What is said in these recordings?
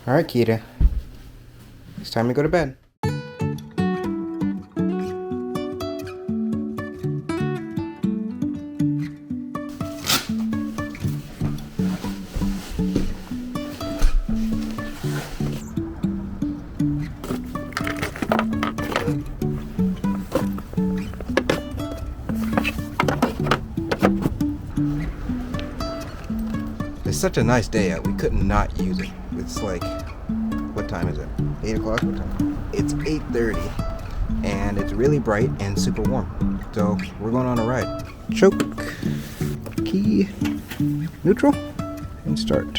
Alright, Kita. It's time to go to bed. It's such a nice day out. We couldn't not use it. It's like, what time is it? 8 o'clock? What time? It's 8:30, and it's really bright and super warm. So we're going on a ride. Choke, key, neutral, and start.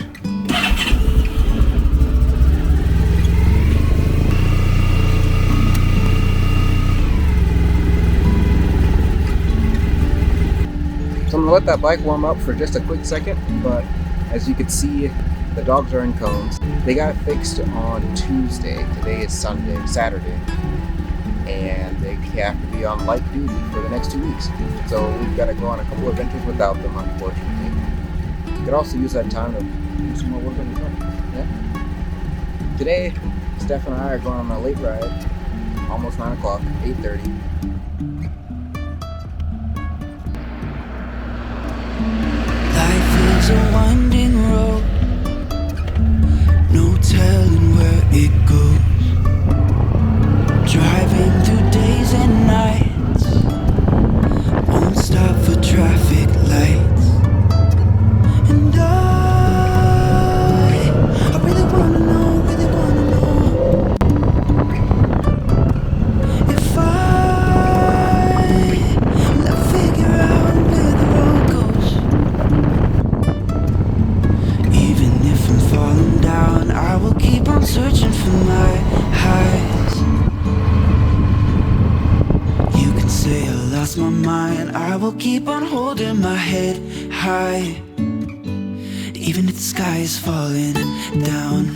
So I'm gonna let that bike warm up for just a quick second, but as you can see, the dogs are in cones. They got it fixed on Tuesday. Today is Saturday, and they have to be on light duty for the next 2 weeks. So we've got to go on a couple of adventures without them, unfortunately. You could also use that time to do some more work on your car. Yeah. Today, Steph and I are going on a late ride, almost 9 o'clock, 8:30. Life is a winding road, no telling where it goes. Driving through days and nights, won't stop for traffic lights. And I really wanna know if I'll figure out where the road goes. Even if I'm falling down, I will keep on searching for my highs. You can say I lost my mind, I will keep on holding my head high. Even if the sky is falling down.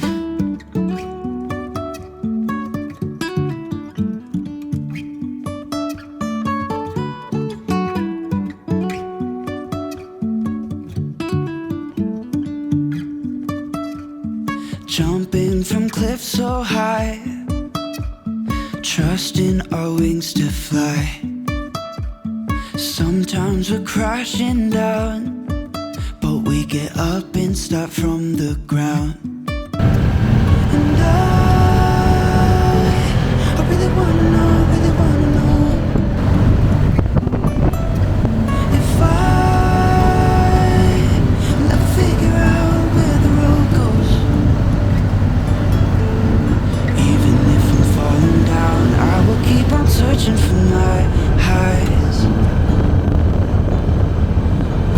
Jumping from cliffs so high, trusting our wings to fly. Sometimes we're crashing down, but we get up and start from the ground. And I really wanna know if I'll figure out where the road goes. Even if I'm falling down, I will keep on searching for my highs.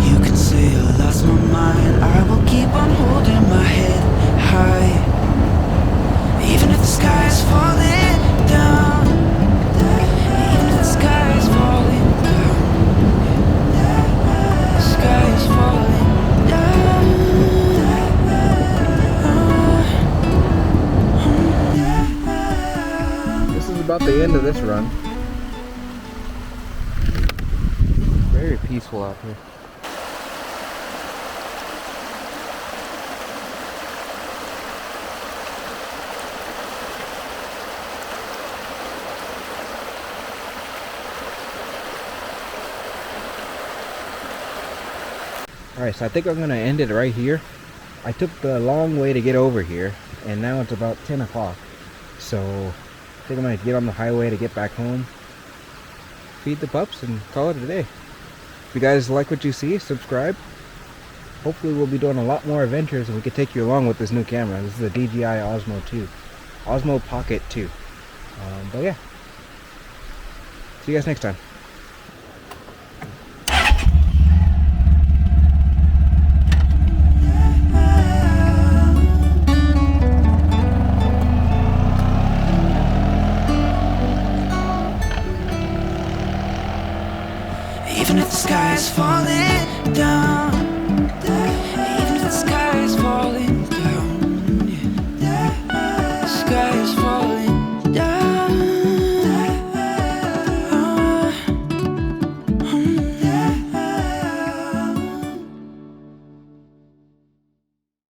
You can say I lost my mind, I will keep on holding my head high. Even if the sky is falling down, even if the sky is falling down, the sky is falling down. This is about the end of this run. Very peaceful out here. Alright, so I think I'm going to end it right here. I took the long way to get over here, and now it's about 10 o'clock. So I think I'm going to get on the highway to get back home, feed the pups, and call it a day. If you guys like what you see, subscribe. Hopefully we'll be doing a lot more adventures, and we can take you along with this new camera. This is a DJI Osmo 2. Osmo Pocket 2. But yeah. See you guys next time.